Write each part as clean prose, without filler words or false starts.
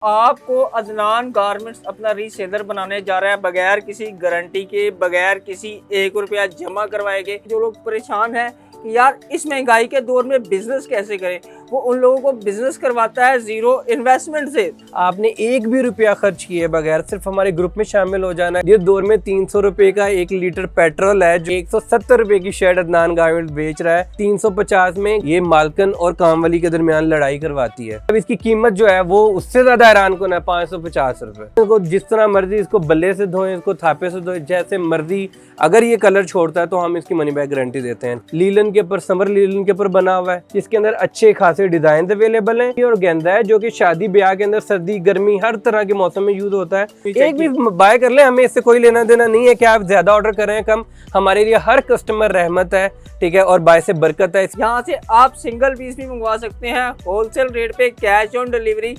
आपको अदनान गारमेंट्स अपना रीसेलर बनाने जा रहा है बगैर किसी गारंटी के, बगैर किसी 1 रुपया जमा करवाए गए। जो लोग परेशान हैं कि यार इस महंगाई के दौर में बिजनेस कैसे करें, वो उन लोगों को बिजनेस करवाता है जीरो इन्वेस्टमेंट से। आपने एक भी रुपया खर्च किए बगैर सिर्फ हमारे ग्रुप में शामिल हो जाना है। ये दौर में 300 रुपए का 1 लीटर पेट्रोल है जो 170 रुपए की शर्ट अदनान गारमेंट्स बेच रहा है। 350 में ये मालकन और कामवाली के दरमियान लड़ाई करवाती है। अब इसकी कीमत जो है वो उससे ज्यादा हैरान कौन है, 550 रुपए। इसको जिस तरह मर्जी इसको बल्ले से धोएं, इसको थापे से धोएं, जैसे मर्जी। अगर ये कलर छोड़ता है तो हम इसकी मनी बैक गारंटी देते हैं। लीलन के ऊपर, समर लीलन के ऊपर बना हुआ है, जिसके अंदर अच्छे खासे डिजाइन अवेलेबल हैं। और गेंदा है जो कि शादी ब्याह के अंदर सर्दी गर्मी हर तरह के मौसम में यूज होता है। एक भी बाय कर ले, हमें इससे कोई लेना देना नहीं है कि आप ज्यादा ऑर्डर करें कम। हमारे लिए हर कस्टमर रहमत है, ठीक है, और बाय से बरकत है। यहाँ से आप सिंगल पीस भी मंगवा सकते हैं होलसेल रेट पे, कैश ऑन डिलीवरी।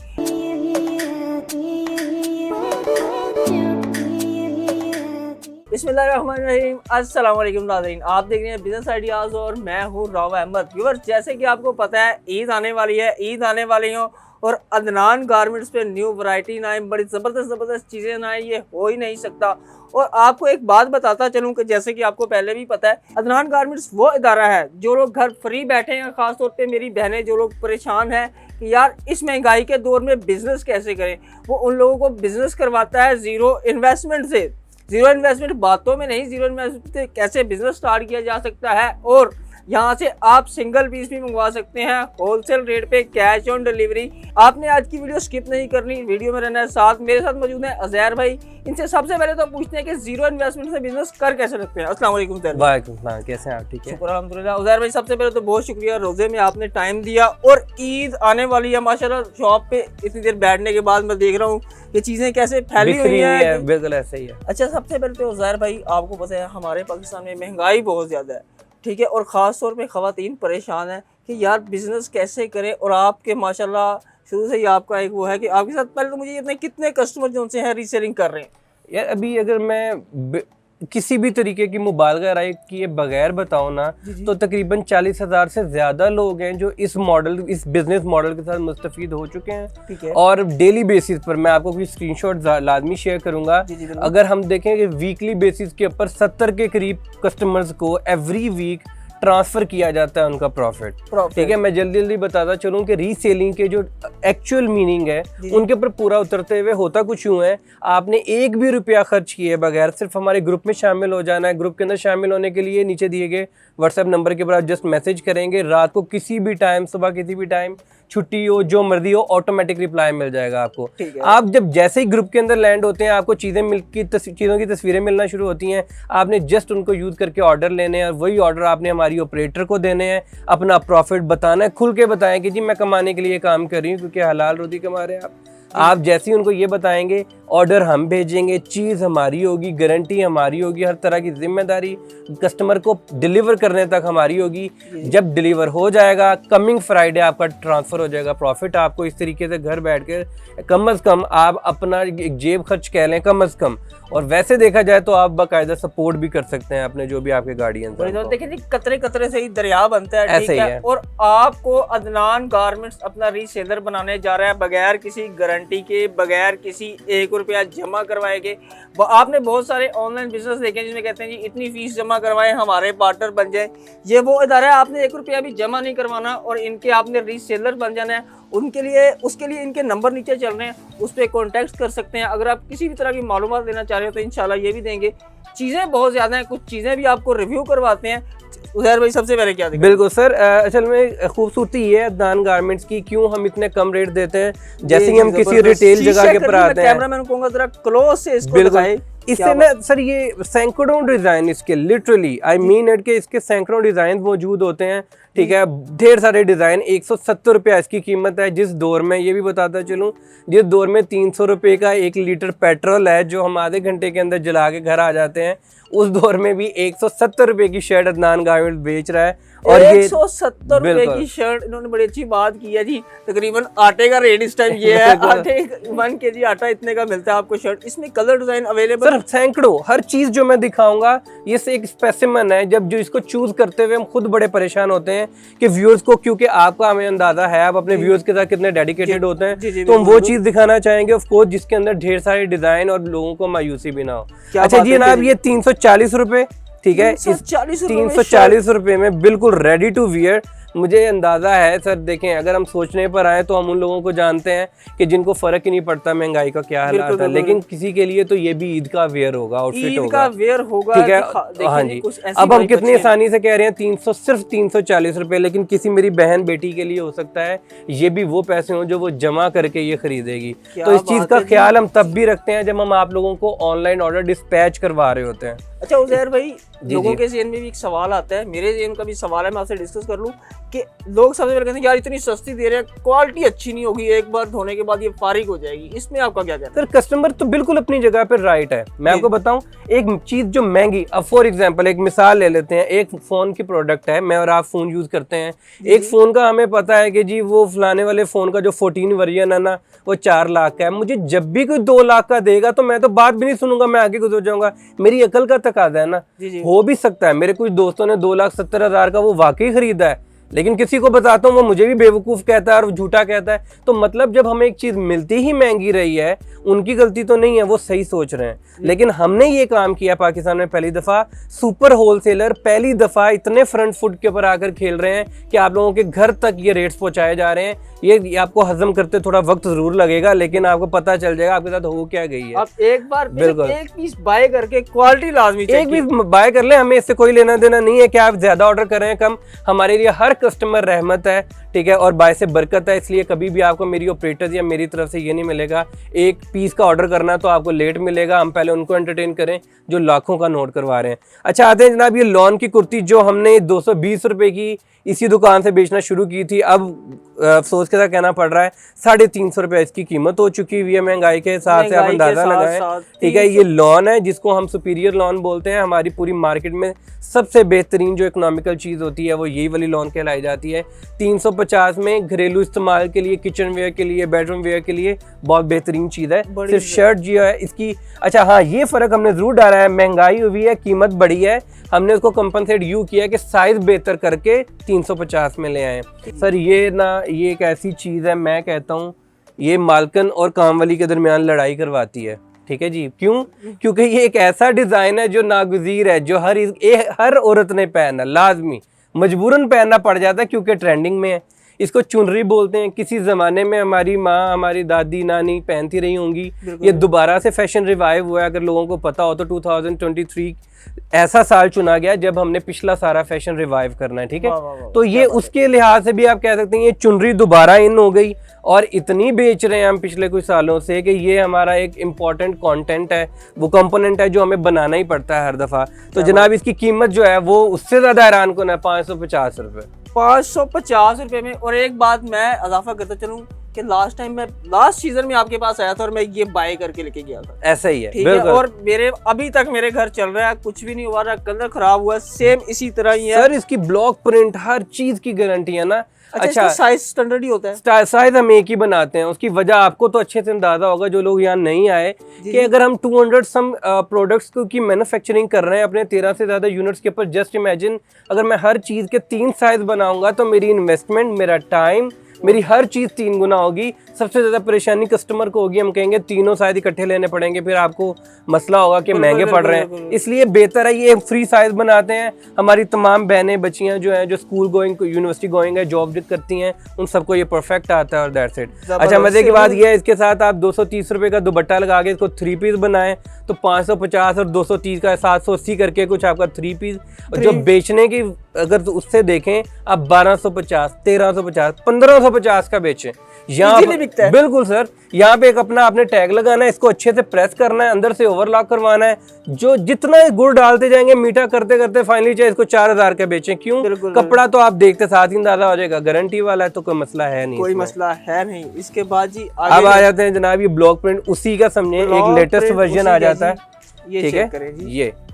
बिस्मिल्लाहिर्रहमानिर्रहीम, अस्सलाम वालेकुम नाज़रीन, आप देख रहे हैं बिजनेस आइडियाज़ और मैं हूँ राव अहमद। व्यूअर्स, जैसे कि आपको पता है ईद आने वाली है, ईद आने वाली हो और अदनान गारमेंट्स पे न्यू वैरायटी ना आए, बड़ी ज़बरदस्त चीज़ें ना आए, ये हो ही नहीं सकता। और आपको एक बात बताता चलूँ कि जैसे कि आपको पहले भी पता है, अदनान गारमेंट्स वो इदारा है जो लोग घर फ्री बैठे हैं, ख़ासतौर पे मेरी बहनें जो लोग परेशान हैं कि यार इस महंगाई के दौर में बिज़नेस कैसे करें, वो उन लोगों को बिज़नेस करवाता है ज़ीरो इन्वेस्टमेंट से। जीरो इन्वेस्टमेंट बातों में नहीं, जीरो इन्वेस्टमेंट से कैसे बिजनेस स्टार्ट किया जा सकता है। और यहाँ से आप सिंगल पीस भी मंगवा सकते हैं होलसेल रेट पे, कैश ऑन डिलीवरी। आपने आज की वीडियो स्किप नहीं करनी, वीडियो में रहना है साथ। मेरे साथ मौजूद है अज़ैर भाई। इनसे सबसे पहले तो पूछते हैं कि जीरो इन्वेस्टमेंट से बिजनेस कर कैसे सकते हैं। अस्सलाम वालेकुम सर। वालेकुम सलाम, कैसे हैं आप? ठीक है, शुक्र अल्हम्दुलिल्लाह। अज़ैर भाई, सबसे पहले तो बहुत शुक्रिया, रोजे में आपने टाइम दिया और ईद आने वाली है माशाल्लाह। शॉप पे इतनी देर बैठने के बाद मैं देख रहा हूँ ये चीजें कैसे फैली हुई हैं। बिल्कुल ऐसा ही है। अच्छा, सबसे पहले तो अज़ैर भाई, आपको पता है हमारे पाकिस्तान में महंगाई बहुत ज़्यादा है, ठीक है, और ख़ास तौर पे ख़वातीन परेशान हैं कि यार बिज़नेस कैसे करें। और आपके माशाल्लाह शुरू से ही आपका एक वो है कि आपके साथ पहले तो मुझे इतने कितने कस्टमर जो उनसे हैं रीसेलिंग कर रहे हैं यार? अभी अगर मैं किसी भी तरीके की मुबालगा राय किए बगैर बताऊं ना, तो तकरीबन 40,000 से ज्यादा लोग हैं जो इस बिजनेस मॉडल के साथ मुस्तफीद हो चुके हैं। ठीक है। और डेली बेसिस पर मैं आपको कोई स्क्रीनशॉट लाजमी शेयर करूंगा। अगर हम देखें कि वीकली बेसिस के ऊपर 70 के करीब कस्टमर्स को एवरी वीक ट्रांसफर किया जाता है उनका प्रॉफिट। ठीक है, मैं जल्दी जल्दी बताता चलूं कि रीसेलिंग के जो एक्चुअल मीनिंग है उनके ऊपर पूरा उतरते हुए होता कुछ यूं है। आपने एक भी रुपया खर्च किए बगैर सिर्फ हमारे ग्रुप में शामिल हो जाना है। ग्रुप के अंदर शामिल होने के लिए नीचे दिए गए व्हाट्सएप नंबर के ऊपर आप जस्ट मैसेज करेंगे। रात को किसी भी टाइम, सुबह किसी भी टाइम, छुट्टी हो, जो मर्जी हो, ऑटोमेटिक रिप्लाई मिल जाएगा आपको। आप जब जैसे ही ग्रुप के अंदर लैंड होते हैं, आपको चीज़ों की तस्वीरें मिलना शुरू होती हैं। आपने जस्ट उनको यूज करके ऑर्डर लेने हैं, वही ऑर्डर आपने हमारी ऑपरेटर को देने हैं, अपना प्रॉफिट बताना है, खुल के बताएं कि जी मैं कमाने के लिए काम कर रही हूँ, क्योंकि हलाल रोटी कमा रहे हैं आप जैसे ही उनको ये बताएंगे, ऑर्डर हम भेजेंगे, चीज़ हमारी होगी, गारंटी हमारी होगी, हर तरह की जिम्मेदारी कस्टमर को डिलीवर करने तक हमारी होगी। जब डिलीवर हो जाएगा, कमिंग फ्राइडे आपका ट्रांसफ़र हो जाएगा प्रॉफिट आपको। इस तरीके से घर बैठ कर कम अज़ कम आप अपना एक जेब खर्च कह लें कम अज़ कम। और वैसे देखा जाए तो आप बाकायदा सपोर्ट भी कर सकते हैं अपने जो भी आपके गार्डियन हैं। देखिए जी, कतरे कतरे से ही दरिया बनता है, ऐसे ही है। और आपको अदनान गारमेंट्स अपना रीसेलर बनाने जा रहा है बगैर किसी गारंटी के, बगैर किसी 1 रुपया जमा करवाए गए। आपने बहुत सारे ऑनलाइन बिजनेस देखे जिसमें कहते हैं जी इतनी फीस जमा करवाएं, हमारे पार्टनर बन जाए। ये वो इदारा है, आपने 1 रुपया भी जमा नहीं करवाना और इनके आपने रीसेलर बन जाना है। उसके लिए इनके नंबर नीचे चल रहे हैं, उस पर कॉन्टैक्ट कर सकते हैं। अगर आप किसी भी तरह की मालूमात देना चाह रहे हो तो इंशाल्लाह ये भी देंगे। चीज़ें बहुत ज़्यादा हैं, कुछ चीज़ें भी आपको रिव्यू करवाते हैं। उज़ैर भाई, सबसे पहले क्या देखें? बिल्कुल सर, असल में खूबसूरती ये है अदनान गारमेंट्स की, क्यों हम इतने कम रेट देते हैं। जैसे कि हम किसी रिटेल जगह के पर आते हैं, कैमरामैन कहूंगा जरा क्लोज से इसको दिखाएं। इससे ना सर ये सैकड़ों डिजाइन, इसके लिटरली आई मीन इट के इसके सैकड़ों डिजाइन मौजूद होते हैं। ठीक है, ढेर सारे डिजाइन। 170 रुपया इसकी कीमत है। जिस दौर में, ये भी बताता चलूँ, जिस दौर में 300 रुपये का 1 लीटर पेट्रोल है जो हम आधे घंटे के अंदर जला के घर आ जाते हैं, उस दौर में भी 170 रुपये की शर्ट अदनान गारमेंट्स बेच रहा है। और ये 170 रुपए की शर्ट, इन्होंने बड़ी अच्छी बात की है जी। तकरीबन आटे का रेट इस टाइम ये है, आटे 1 kg आटा इतने का मिलता है आपको शर्ट। इसमें कलर डिजाइन अवेलेबल सर सैकड़ों, हर चीज जो मैं दिखाऊंगा ये से एक स्पेसिमन है। जब जो इसको चूज करते हुए हम खुद बड़े परेशान होते हैं कि व्यूअर्स को, क्योंकि आपका हमें अंदाजा है आप अपने व्यूअर्स के साथ कितने डेडिकेटेड होते हैं, तो हम वो चीज दिखाना चाहेंगे ऑफ कोर्स जिसके अंदर ढेर सारे डिजाइन और लोगों को मायूसी भी ना हो। अच्छा जी जनाब, ये 340 रुपए, ठीक है, 340 रुपए में बिल्कुल रेडी टू वियर। मुझे अंदाजा है सर, देखें अगर हम सोचने पर आए तो हम उन लोगों को जानते हैं कि जिनको फर्क ही नहीं पड़ता महंगाई का क्या हालात है, लेकिन किसी के लिए तो ये भी द का वेयर होगा, आउटफिट होगा, ठीक है। हाँ जी, अब हम कितनी आसानी से कह रहे हैं 300, सिर्फ 340 रुपए, लेकिन किसी मेरी बहन बेटी के लिए हो सकता है ये भी वो पैसे हों जो वो जमा करके ये खरीदेगी। तो इस चीज का ख्याल हम तब भी रखते हैं जब हम आप लोगों को ऑनलाइन ऑर्डर डिस्पैच करवा रहे होते हैं। अच्छा उजैर भाई, लोगों के ज़हन में भी एक सवाल आता है, मेरे ज़हन का भी सवाल है, मैं आपसे डिस्कस कर लूं कि लोग सबसे पहले कहते हैं यार इतनी सस्ती दे रहे हैं, क्वालिटी अच्छी नहीं होगी, एक बार धोने के बाद ये फारिग हो जाएगी, इसमें आपका क्या कहना है? सर कस्टमर तो बिल्कुल अपनी जगह पर राइट है। मैं आपको बताऊं, एक चीज जो महंगी, अब फॉर एग्जांपल एक मिसाल ले लेते हैं, एक फोन की प्रोडक्ट है, मैं और आप फोन यूज करते हैं, एक फोन का हमें पता है कि जी वो फलाने वाले फोन का जो 14 वर्जन है ना वो 4 लाख का है। मुझे जब भी कोई 2 लाख का देगा तो मैं तो बात भी नहीं सुनूंगा, मैं आगे गुजर जाऊंगा, मेरी अकल का तकाजा है ना। हो भी सकता है मेरे कुछ दोस्तों ने 2,70,000 का वो वाकई खरीदा है, लेकिन किसी को बताता हूँ वो मुझे भी बेवकूफ़ कहता है और झूठा कहता है। तो मतलब जब हमें एक चीज़ मिलती ही महंगी रही है, उनकी गलती तो नहीं है, वो सही सोच रहे हैं। लेकिन हमने ये काम किया पाकिस्तान में पहली दफ़ा, सुपर होलसेलर पहली दफ़ा इतने फ्रंट फुट के ऊपर आकर खेल रहे हैं कि आप लोगों के घर तक ये रेट्स पहुँचाए जा रहे हैं। ये आपको हजम करते थोड़ा वक्त जरूर लगेगा, लेकिन आपको पता चल जाएगा आपके साथ हो क्या गई है। आप एक बार बिल्कुल एक पीस बाय करके क्वालिटी लाजमी एक पीस बाय कर ले, हमें इससे कोई लेना देना नहीं है कि आप ज्यादा ऑर्डर कर रहे हैं कम। हमारे लिए हर कस्टमर रहमत है, ठीक है, और बाय से बरकत है। इसलिए कभी भी आपको मेरी ऑपरेटर्स या मेरी तरफ से ये नहीं मिलेगा एक पीस का ऑर्डर करना तो आपको लेट मिलेगा। हम पहले उनको एंटरटेन करें जो लाखों का नोट करवा रहे हैं। अच्छा आते हैं जनाब, ये लॉन की कुर्ती जो हमने 220 रुपए की इसी दुकान से बेचना शुरू की थी, अब अफसोस के साथ कहना पड़ रहा है 350 रुपए इसकी कीमत हो चुकी हुई है। महंगाई के हिसाब से आप अंदाजा लगाएं, ठीक है। ये लॉन है जिसको हम सुपीरियर लॉन बोलते हैं। हमारी पूरी मार्केट में सबसे बेहतरीन जो इकोनॉमिकल चीज़ होती है वो यही वाली लॉन कहलाई जाती है। 350 में घरेलू इस्तेमाल के लिए, किचन वेयर के लिए, बेडरूम वेयर के लिए बहुत बेहतरीन चीज़ है। सिर्फ शर्ट जो है इसकी, अच्छा हाँ ये फ़र्क हमने ज़रूर डाला है, महंगाई हुई है, कीमत बढ़ी है, हमने उसको कंपनसेट यूँ किया कि साइज़ बेहतर करके 350 में ले आए। सर ये ना, ये एक ऐसी चीज़ है, मैं कहता हूँ ये मालकन और कामवाली के दरमियान लड़ाई करवाती है, ठीक है जी। क्यों? क्योंकि ये एक ऐसा डिज़ाइन है जो नागुज़ीर है, जो हर औरत ने पहनना, लाजमी मजबूरन पहनना पड़ जाता है क्योंकि ट्रेंडिंग में है। इसको चुनरी बोलते हैं। किसी ज़माने में हमारी माँ, हमारी दादी नानी पहनती रही होंगी, ये दोबारा से फैशन रिवाइव हुआ है। अगर लोगों को पता हो तो 2023 ऐसा साल चुना गया जब हमने पिछला सारा फैशन रिवाइव करना है, ठीक है। तो ये उसके लिहाज से भी आप कह सकते हैं ये चुनरी दोबारा इन हो गई और इतनी बेच रहे हैं हम पिछले कुछ सालों से कि ये हमारा एक इम्पॉर्टेंट कंटेंट है, वो कंपोनेंट है जो हमें बनाना ही पड़ता है हर दफ़ा। तो जनाब इसकी कीमत जो है वो उससे ज़्यादा हैरान कौन है, 550 रुपये, 550 रुपये में। और एक बात मैं इजाफा करता चलूँ कि लास्ट टाइम मैं लास्ट सीजन में आपके पास आया था और मैं ये बाय करके लेके गया था। ऐसा ही है, ठीक है। और मेरे अभी तक मेरे घर चल रहा है, कुछ भी नहीं हुआ, ना कलर खराब हुआ, सेम इसी तरह ही है। सर इसकी ब्लॉक प्रिंट हर चीज की गारंटी है ना। अच्छा साइज स्टैंडर्ड ही होता है? साइज हम एक ही बनाते हैं। उसकी वजह आपको तो अच्छे से अंदाजा होगा जो लोग यहाँ नहीं आए कि अगर हम 200 सम प्रोडक्ट्स की मैन्युफैक्चरिंग कर रहे हैं अपने 13 से ज़्यादा यूनिट्स के ऊपर, जस्ट इमेजिन अगर मैं हर चीज़ के 3 साइज बनाऊंगा तो मेरी इन्वेस्टमेंट, मेरा टाइम, मेरी हर चीज़ 3 गुना होगी। सबसे ज़्यादा परेशानी कस्टमर को होगी, हम कहेंगे तीनों साइज इकट्ठे लेने पड़ेंगे, फिर आपको मसला होगा कि महंगे पड़ रहे हैं। इसलिए बेहतर है ये फ्री साइज बनाते हैं। हमारी तमाम बहनें बच्चियां जो हैं, जो स्कूल गोइंग, यूनिवर्सिटी गोइंग है, जॉब करती हैं, उन सबको ये परफेक्ट आता है और दैट्स इट। अच्छा मजे की बात ये है, इसके साथ आप 230 रुपये का दुपट्टा लगा के इसको 3 पीस बनाएं तो 550 और 230 का 780 करके कुछ आपका 3 पीस। जो बेचने की अगर उससे देखें आप 1250, 1350, 1550 का बेचें यहाँ बिकता है। बिल्कुल सर, यहाँ पे एक अपना आपने टैग लगाना है, इसको अच्छे से प्रेस करना है, अंदर से ओवरलॉक करवाना है। जो जितना गुड़ डालते जाएंगे मीठा करते करते फाइनली चाहे इसको 4000 का बेचें। क्यों? कपड़ा तो आप देखते साथ ही अंदाजा हो जाएगा, गारंटी वाला है तो कोई मसला है नहीं, कोई मसला है नहीं। इसके बाद जी अब आ जाते हैं जनाब ये ब्लॉक प्रिंट, उसी का समझे एक लेटेस्ट वर्जन आ जाता है, ठीक है।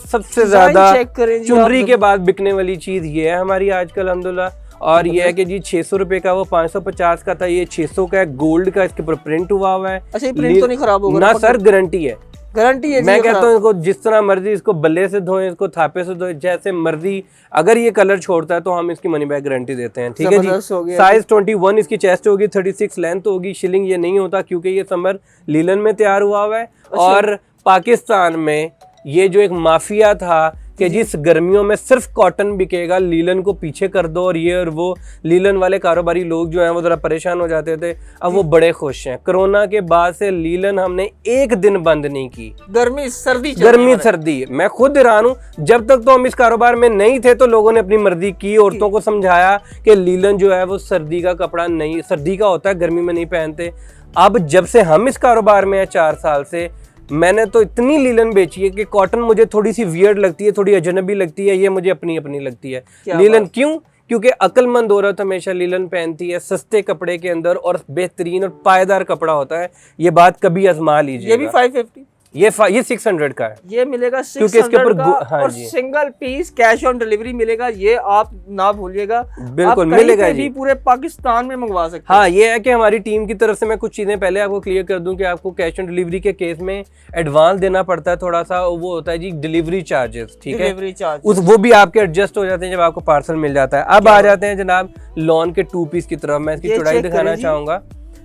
सबसे ज्यादा चेक करें जी चुनरी के बाद बिकने वाली चीज ये है हमारी आजकल अल्हम्दुलिल्लाह। और ये है कि जी 600 रुपए का, वो 550 का था, ये 600 का है, गोल्ड का, इसके ऊपर प्रिंट हुआ हुआ है। अच्छा, ये प्रिंट तो नहीं खराब होगा ना सर, गारंटी है, गारंटी है। मैं कहता हूँ इसको जिस तरह मर्जी इसको बल्ले से धोएं, इसको थापे से धोएं, जैसे मर्जी। अगर ये कलर छोड़ता है तो हम इसकी मनी बैक गारंटी देते हैं, ठीक है जी। साइज 21 इसकी चेस्ट होगी, 36 लेंथ होगी। शिलिंग ये नहीं होता क्योंकि ये समर लीलन में तैयार हुआ हुआ है। और पाकिस्तान में ये जो एक माफिया था कि जिस गर्मियों में सिर्फ कॉटन बिकेगा, लीलन को पीछे कर दो, और ये और वो लीलन वाले कारोबारी लोग जो हैं वो जरा परेशान हो जाते थे। अब वो बड़े खुश हैं। कोरोना के बाद से लीलन हमने एक दिन बंद नहीं की। गर्मी सर्दी मैं खुद हैरान हूँ। जब तक तो हम इस कारोबार में नहीं थे तो लोगों ने अपनी मर्जी की, औरतों को समझाया कि लीलन जो है वो सर्दी का कपड़ा नहीं, सर्दी का होता है, गर्मी में नहीं पहनते। अब जब से हम इस कारोबार में है 4 साल से, मैंने तो इतनी लीलन बेची है कि कॉटन मुझे थोड़ी सी वियर्ड लगती है, थोड़ी अजनबी लगती है, ये मुझे अपनी अपनी लगती है। लीलन क्यों? क्योंकि अक्लमंद औरत हमेशा लीलन पहनती है, सस्ते कपड़े के अंदर, और बेहतरीन और पायदार कपड़ा होता है। ये बात कभी आजमा लीजिए। ये भी 550, ये 600 का है। ये मिलेगा 600 क्योंकि इसके ऊपर का, हाँ और जी, single piece cash on delivery मिलेगा। ये आप ना भूलिएगा, बिल्कुल मिलेगा जी, पूरे पाकिस्तान में मंगवा सकते हैं। हाँ, ये है कि हमारी टीम की तरफ से मैं कुछ चीजें पहले आपको क्लियर कर दूं कि आपको कैश ऑन डिलीवरी के केस में एडवांस देना पड़ता है थोड़ा सा, वो होता है जी डिलीवरी चार्जेस, ठीक है। डिलीवरी चार्ज वो भी आपके एडजस्ट हो जाते हैं जब आपको पार्सल मिल जाता है। अब आ जाते हैं जनाब लॉन के 2 पीस की तरफ। मैं इसकी चौड़ाई दिखाना चाहूंगा,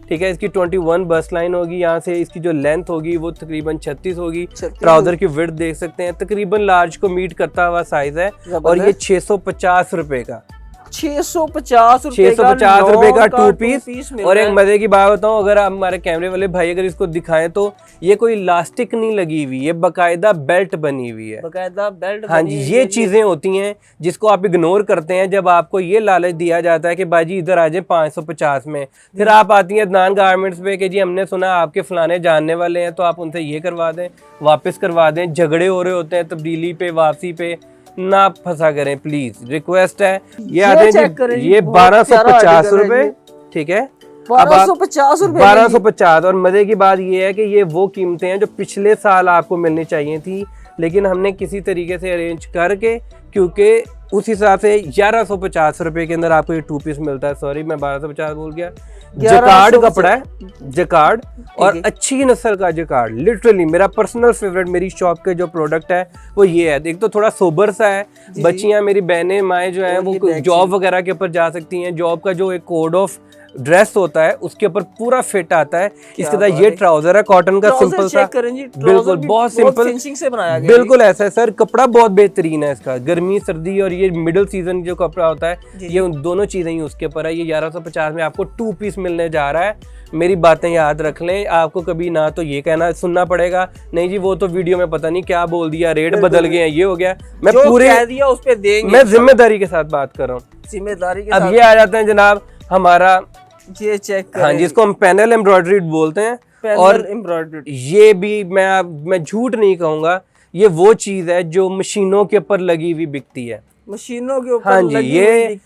ठीक है। इसकी 21 बस्ट लाइन होगी, यहाँ से इसकी जो लेंथ होगी वो तकरीबन 36 होगी। ट्राउजर की विड्थ देख सकते हैं, तकरीबन लार्ज को मीट करता हुआ साइज है। और ये 650 रुपए का, 650 रुपए का 2 पीस। और एक मजे की बात बताऊं, अगर आप हमारे कैमरे वाले भाई अगर इसको दिखाएं तो ये कोई इलास्टिक नहीं लगी हुई, ये बकायदा बेल्ट बनी हुई है, बकायदा बेल्ट। हाँ जी, ये चीजें होती हैं जिसको आप इग्नोर करते हैं जब आपको ये लालच दिया जाता है कि बाजी इधर आ जाए 550 में। फिर आप आती हैं अदनान गारमेंट्स पे कि जी हमने सुना आपके फलाने जानने वाले हैं, तो आप उनसे ये करवा दें, वापस करवा दें। झगड़े हो रहे होते हैं तब्दीली पे, वापसी पे, ना फंसा करें प्लीज, रिक्वेस्ट है। ये आते हैं ये 1250 रुपए, ठीक है। 1250 रुपए, 1250। और मजे की बात ये है कि ये वो कीमतें हैं जो पिछले साल आपको मिलनी चाहिए थी, लेकिन हमने किसी तरीके से अरेंज करके, क्योंकि उस हिसाब से 1150 रुपए के अंदर आपको ये 2 पीस मिलता है। सॉरी मैं 1250 बोल गया। जकार्ड कपड़ा है, जकार्ड, और अच्छी नस्ल का जकार्ड। लिटरली मेरा पर्सनल फेवरेट, मेरी शॉप के जो प्रोडक्ट है वो ये है। एक तो थोड़ा सोबर सा है, बच्चियां मेरी बहनें माएँ जो हैं वो जॉब वगैरह के ऊपर जा सकती हैं। जॉब का जो एक कोड ऑफ ड्रेस होता है उसके ऊपर पूरा फिट आता है। इसके साथ ये ट्राउजर है कॉटन का, सिंपल सा, बिल्कुल बहुत सिंपल फिनिशिंग से बनाया गया, बिल्कुल ऐसा है सर। कपड़ा बहुत बेहतरीन है इसका, गर्मी सर्दी और ये मिडिल सीजन जो कपड़ा होता है, ये उन दोनों चीजें ही उसके ऊपर है। ये 1150 में आपको 2 पीस मिलने जा रहा है। मेरी बातें याद रख लें, आपको कभी ना तो ये कहना सुनना पड़ेगा नहीं जी वो तो वीडियो में पता नहीं क्या बोल दिया, रेट बदल गए, ये हो गया। मैं पूरे कह दिया उस पे देंगे, मैं जिम्मेदारी के साथ बात कर रहा हूँ, जिम्मेदारी के अब साथ। ये आ जाते हैं जनाब हमारा, ये चेक करें, हाँ जिसको हम पैनल एम्ब्रॉयडरी बोलते हैं। और ये भी मैं झूठ नहीं कहूंगा, ये वो चीज है जो मशीनों के ऊपर लगी हुई बिकती है, मशीनों के ऊपर। हाँ जी,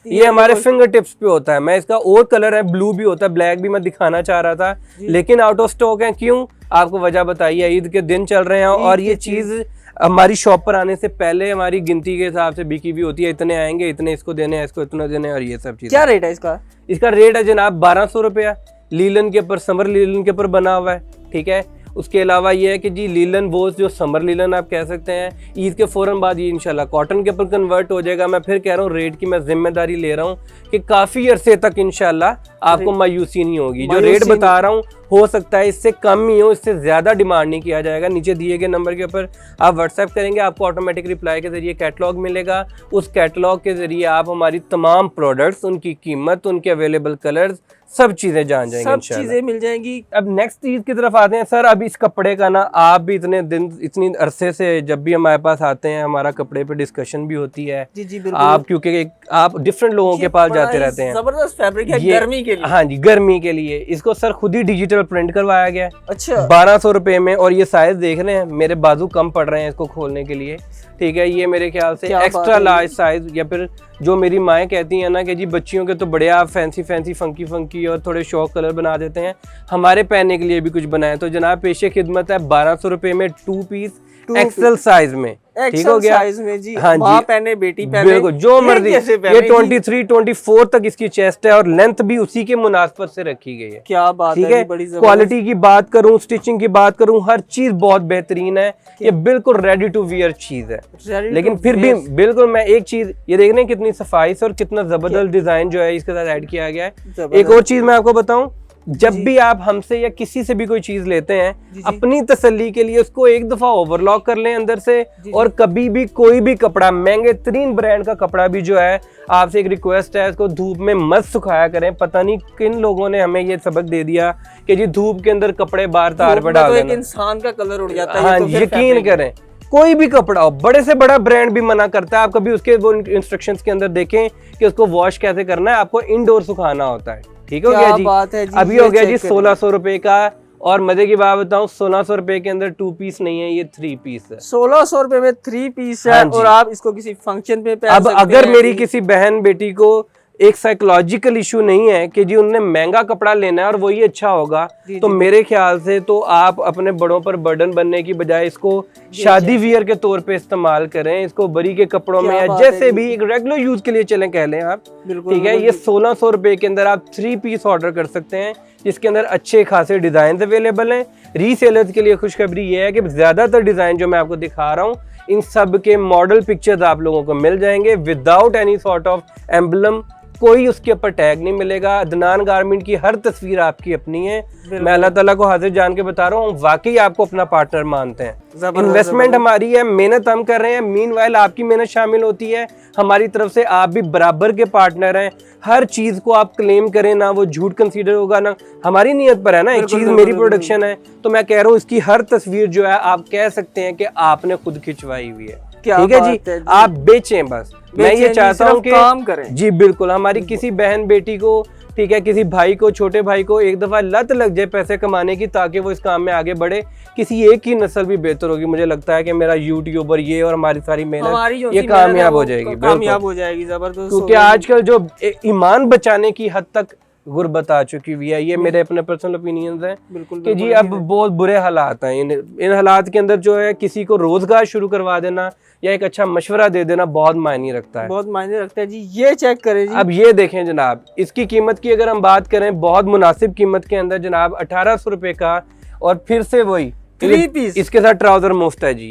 ये हमारे फिंगर टिप्स पे होता है। मैं इसका और कलर है, ब्लू भी होता है, ब्लैक भी मैं दिखाना चाह रहा था, लेकिन आउट ऑफ स्टॉक है। क्यों? आपको वजह बताइए, ईद के दिन चल रहे हैं और ये चीज हमारी शॉप पर आने से पहले हमारी गिनती के हिसाब से बिकी हुई होती है। इतने आएंगे, इतने इसको देने हैं, इसको इतना देने, और ये सब चीज। क्या रेट है इसका? इसका रेट है जनाब 1200 रुपया, लीलन के ऊपर, समर लीलन के ऊपर बना हुआ है, ठीक है। उसके अलावा ये है कि जी लीलन वो जो समर लीलन आप कह सकते हैं, ईद के फौरन बाद ये इंशाल्लाह कॉटन के ऊपर कन्वर्ट हो जाएगा। मैं फिर कह रहा हूँ रेट की मैं जिम्मेदारी ले रहा हूँ कि काफ़ी अरसे तक इंशाल्लाह आपको मायूसी नहीं होगी। जो रेट बता रहा हूँ हो सकता है इससे कम ही हो, इससे ज़्यादा डिमांड नहीं किया जाएगा। नीचे दिए गए नंबर के ऊपर आप व्हाट्सएप करेंगे, आपको ऑटोमेटिक रिप्लाई के जरिए कैटलॉग मिलेगा। उस कैटलॉग के जरिए आप हमारी तमाम प्रोडक्ट्स, उनकी कीमत, उनके अवेलेबल कलर्स, सब चीजें जान जाएंगे, सब चीजें मिल जाएंगी। अब नेक्स्ट चीज की तरफ आते हैं सर। अब इस कपड़े का ना, आप भी इतने दिन, इतनी अरसे से जब भी हमारे पास आते हैं, हमारा कपड़े पे डिस्कशन भी होती है। जी जी बिल्कुल। आप क्योंकि आप डिफरेंट लोगों के पास जाते रहते हैं। जबरदस्त फैब्रिक है गर्मी के लिए। हाँ जी, गर्मी के लिए इसको सर खुद ही डिजिटल प्रिंट करवाया गया है। अच्छा, 1200 रुपए में। और ये साइज देख रहे हैं, मेरे बाजू कम पड़ रहे हैं इसको खोलने के लिए, ठीक है। ये मेरे ख्याल से एक्स्ट्रा लार्ज साइज, या फिर जो मेरी माएँ कहती हैं ना कि जी बच्चियों के तो बड़े आप फैंसी फैंसी फंकी फंकी और थोड़े शौक कलर बना देते हैं, हमारे पहनने के लिए भी कुछ बनाए। तो जनाब पेशे खिदमत है 1200 रुपए में 2 पीस एक्सेल साइज में, ठीक हो गया साइज में जी, हाँ माँ जी पहने बेटी पहने, बिल्कुल जो मर्जी, जैसे ये पहने जी। 23 24 तक इसकी चेस्ट है और लेंथ भी उसी के मुनासबत से रखी गई है। क्या बात ठीक है है, जी, बड़ी जबरदस्त। क्वालिटी की बात करूं, स्टिचिंग की बात करूं, हर चीज बहुत बेहतरीन है। ये बिल्कुल रेडी टू वियर चीज है। लेकिन फिर भी बिल्कुल मैं एक चीज ये देख रहे हैं कितनी सफाई से और कितना जबरदस्त डिजाइन जो है इसके साथ ऐड किया गया है। एक और चीज मैं आपको बताऊं, जब भी आप हमसे या किसी से भी कोई चीज लेते हैं, अपनी तसल्ली के लिए उसको एक दफा ओवरलॉक कर लें अंदर से। और कभी भी कोई भी कपड़ा, महंगे तरीन ब्रांड का कपड़ा भी जो है, आपसे एक रिक्वेस्ट है, इसको धूप में मत सुखाया करें। पता नहीं किन लोगों ने हमें ये सबक दे दिया कि जी धूप के अंदर कपड़े बाहर तार पर डाल देना, इंसान का कलर उड़ जाता है। हाँ, यकीन करें कोई भी कपड़ा हो, बड़े से बड़ा ब्रांड भी मना करता है। आप कभी उसके वो इंस्ट्रक्शंस के अंदर देखें कि उसको वॉश कैसे करना है, आपको इंडोर सुखाना होता है। ठीक हो गया जी, बात है जी, अभी हो गया जी 1600 रुपए का। और मजे की बात बताऊं, 1600 रुपए के अंदर 2 पीस नहीं है, ये 3 पीस है। 1600 रुपए में 3 पीस है। हाँ और आप इसको किसी फंक्शन पे पहन अब सकते अगर हैं मेरी जी। किसी बहन बेटी को एक साइकोलॉजिकल इशू नहीं है कि जी उन्हें महंगा कपड़ा लेना है और वही अच्छा होगा, तो मेरे ख्याल से तो आप अपने बड़ों पर बर्डन बनने की बजाय इसको शादी वियर के तौर पे इस्तेमाल करें। इसको बरी के कपड़ों में या जैसे भी एक रेगुलर यूज के लिए चलें कह लें आप, ठीक है। ये 1600 रुपए के अंदर आप 3 पीस ऑर्डर कर सकते हैं, जिसके अंदर अच्छे खासे डिजाइन अवेलेबल हैं। रीसेलर्स के लिए खुशखबरी ये है कि ज्यादातर डिजाइन जो मैं आपको दिखा रहा हूँ, इन सब के मॉडल पिक्चर्स आप लोगों को मिल जाएंगे without any sort of emblem. कोई उसके ऊपर टैग नहीं मिलेगा। अदनान गारमेंट की हर तस्वीर आपकी अपनी है। मैं अल्लाह ताला को हाजिर जान के बता रहा हूँ, वाकई आपको अपना पार्टनर मानते हैं। इन्वेस्टमेंट हमारी है, मेहनत हम कर रहे हैं, मीनवाइल आपकी मेहनत शामिल होती है। हमारी तरफ से आप भी बराबर के पार्टनर हैं। हर चीज को आप क्लेम करें ना, वो झूठ कंसीडर होगा ना, हमारी नीयत पर है ना। एक चीज मेरी प्रोडक्शन है तो मैं कह रहा हूँ इसकी हर तस्वीर जो है आप कह सकते हैं कि आपने खुद खिंचवाई हुई है। ठीक है जी, आप बेचें बस। मैं ये चाहता हूँ कि काम करें जी बिल्कुल। हमारी किसी बहन बेटी को, ठीक है, किसी भाई को, छोटे भाई को एक दफा लत लग जाए पैसे कमाने की, ताकि वो इस काम में आगे बढ़े, किसी एक की नस्ल भी बेहतर होगी। मुझे लगता है कि मेरा यूट्यूबर ये और हमारी सारी मेहनत ये कामयाब हो जाएगी, कामयाब हो जाएगी, जबरदस्त। क्योंकि आजकल जो ईमान बचाने की हद तक गुर्बत आ चुकी हुई है, ये मेरे अपने पर्सनल ओपिनियंस हैं कि जी अब बहुत बुरे हालात हैं। इन हालात के अंदर जो है किसी को रोजगार शुरू करवा देना या एक अच्छा मशवरा दे देना बहुत मायने रखता है, बहुत मायने रखता है जी। ये चेक करें जी। अब ये देखें जनाब, इसकी कीमत की अगर हम बात करें, बहुत मुनासिब कीमत के अंदर जनाब 1800 रुपए का। और फिर से वही 3 पीस, इसके साथ ट्राउजर मुफ्त है जी।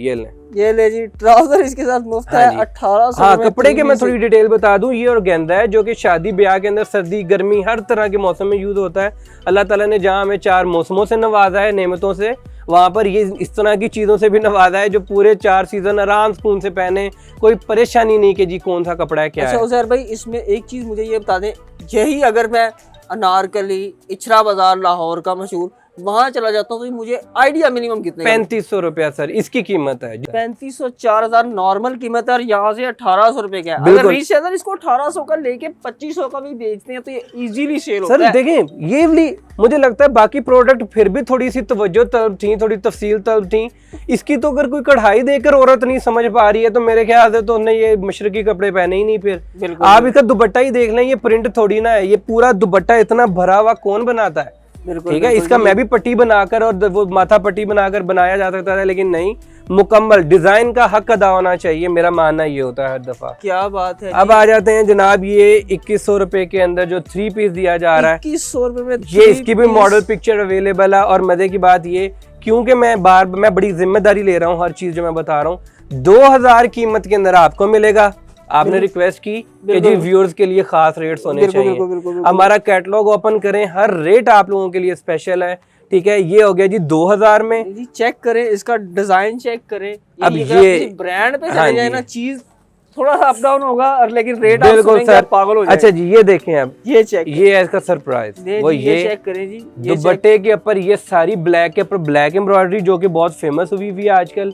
ये ले जी, ट्राउजर इसके साथ मुफ्त है। 1800। हाँ, कपड़े के मैं थोड़ी डिटेल बता दूं, ये ऑर्गेन्जा है जो कि शादी ब्याह के अंदर सर्दी गर्मी हर तरह के मौसम में यूज होता है। अल्लाह ताला ने जहाँ हमें 4 मौसमों से नवाजा है, नेमतों से, वहाँ पर ये इस तरह की चीज़ों से भी नवाजा है जो पूरे 4 सीजन आराम सुकून से पहने, कोई परेशानी नहीं कि जी कौन सा कपड़ा है क्या है। उजैर भाई, इसमें एक चीज़ मुझे ये बता दें, यही अगर मैं अनारकली, इचरा बाजार लाहौर का मशहूर, वहां चला जाता हूँ तो मुझे आइडिया मिनिमम कितने? 3500 रुपया सर इसकी कीमत है। 3500 4000 नॉर्मल कीमत है और यहाँ से 1800 रुपए का है। अगर रीसेलर इसको 1800 का लेके 2500 का भी बेचते हैं तो ये इजीली सेल होता है। सर देखें, ये वाली मुझे लगता है बाकी प्रोडक्ट फिर भी थोड़ी सी तवज्जो तलब थी, थोड़ी तफसील तलब थी। इसकी तो अगर कोई कढ़ाई देकर औरत नहीं समझ पा रही है तो मेरे ख्याल से तो उन्हें ये मशरकी कपड़े पहने ही नहीं। फिर आप इसका दुपट्टा ही देख लें, ये प्रिंट थोड़ी ना है, ये पूरा दुपट्टा इतना भरा हुआ कौन बनाता है? ठीक है, इसका मैं भी पट्टी बनाकर और वो माथा पट्टी बनाकर बनाया जा सकता था, लेकिन नहीं, मुकम्मल डिजाइन का हक अदा होना चाहिए, मेरा मानना ये होता है हर दफा। क्या बात है। अब आ जाते हैं जनाब, ये 2100 रुपए के अंदर जो 3 पीस दिया जा रहा है, 2100 रुपए में ये इसकी भी मॉडल पिक्चर अवेलेबल है। और मजे की बात ये, क्योंकि मैं बड़ी जिम्मेदारी ले रहा हूँ, हर चीज जो मैं बता रहा हूँ 2000 कीमत के अंदर आपको मिलेगा। आपने रिक्वेस्ट की कि जी व्यूअर्स के लिए खास रेट्स होने चाहिए। हमारा कैटलॉग ओपन करें, हर रेट आप लोगों के लिए स्पेशल है। ठीक है, ये हो गया जी 2000 में। जी चेक करें, इसका डिजाइन चेक करें। अब ये ब्रांड पे चले जाए ना, चीज थोड़ा सा अप डाउन होगा और लेकिन रेट बिल्कुल सर पागल हो जाए। अच्छा जी, ये देखें अब, ये चेक, ये है इसका सरप्राइज। वो ये चेक करें जी, दुपट्टे के ऊपर ये सारी ब्लैक के ऊपर ब्लैक एम्ब्रॉयडरी जो कि बहुत फेमस हुई हुई है आजकल।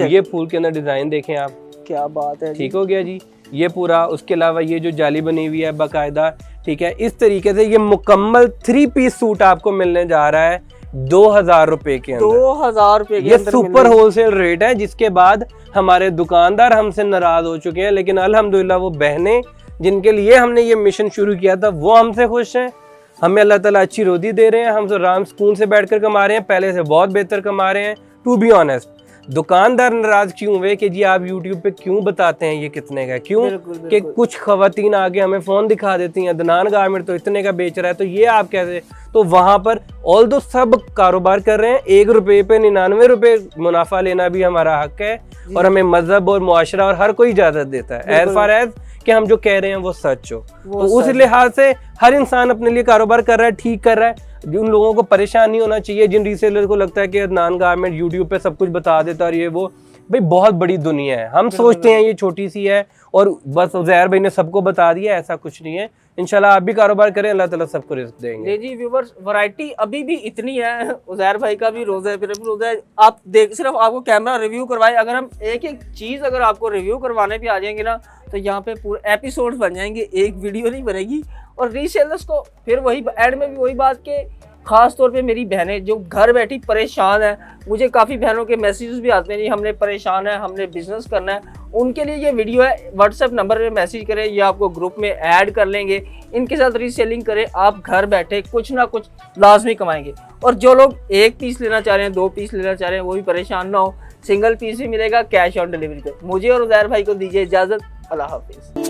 ये फूल के अंदर डिजाइन देखें आप, क्या बात है। ठीक हो गया जी, ये पूरा। उसके अलावा ये जो जाली बनी हुई है बाकायदा, ठीक है, इस तरीके से ये मुकम्मल 3 पीस सूट आपको मिलने जा रहा है 2000 रुपए के अंदर। 2000 रुपए के ये सुपर होलसेल रेट है, जिसके बाद हमारे दुकानदार हमसे नाराज हो चुके हैं, लेकिन अल्हम्दुलिल्लाह वो बहनें जिनके लिए हमने ये मिशन शुरू किया था वो हमसे खुश हैं। हमें अल्लाह ताला अच्छी रोजी दे रहे हैं, हम तो आराम सुकून से बैठकर कमा रहे हैं, पहले से बहुत बेहतर कमा रहे हैं। टू बी ऑनेस्ट, दुकानदार नाराज क्यों हुए कि जी आप YouTube पे क्यों बताते हैं ये कितने का, क्यों कि कुछ खवातीन आगे हमें फोन दिखा देती हैं अदनान गारमेंट तो इतने का बेच रहा है, तो ये आप कैसे, तो वहां पर ऑल दो सब कारोबार कर रहे हैं, 1 रुपए पे 99 रुपए मुनाफा लेना भी हमारा हक है और हमें मजहब और मुआशरा और हर कोई इजाजत देता है एज फार एज कि हम जो कह रहे हैं वो सच हो। तो उस लिहाज से हर इंसान अपने लिए कारोबार कर रहा है, ठीक कर रहा है। उन लोगों को परेशान नहीं होना चाहिए जिन रीसेलर को लगता है कि अदनान गारमेंट यूट्यूब पे सब कुछ बता देता है और ये वो, भाई बहुत बड़ी दुनिया है। हम सोचते हैं ये छोटी सी है और बस उज़ैर भाई ने सबको बता दिया, ऐसा कुछ नहीं है। इंशाल्लाह आप भी कारोबार करें, अल्लाह ताला सबको रिज़्क देंगे। जी व्यूअर्स, वैरायटी अभी भी इतनी है, उज़ैर भाई का भी रोज़ा है, फिर भी रोज़ा है। आप देख, सिर्फ आपको कैमरा रिव्यू करवाए, अगर हम एक एक चीज़ अगर आपको रिव्यू करवाने भी आ जाएंगे ना तो यहाँ पे पूरे एपिसोड्स बन जाएंगे, एक वीडियो नहीं बनेगी। और रीसेलर्स को फिर वही एंड में भी वही बात के खास तौर पे मेरी बहनें जो घर बैठी परेशान है, मुझे काफ़ी बहनों के मैसेजेस भी आते हैं जी हमने परेशान है, हमने बिजनेस करना है, उनके लिए ये वीडियो है। व्हाट्सएप नंबर पे मैसेज करें या आपको ग्रुप में ऐड कर लेंगे, इनके साथ रीसेलिंग करें, आप घर बैठे कुछ ना कुछ लाजमी कमाएंगे। और जो लोग 1 पीस लेना चाह रहे हैं, 2 पीस लेना चाह रहे हैं, वो भी परेशान ना हो, सिंगल पीस ही मिलेगा कैश ऑन डिलीवरी पे। मुझे और उज़ैर भाई को दीजिए इजाज़त, अल्लाह हाफिज़।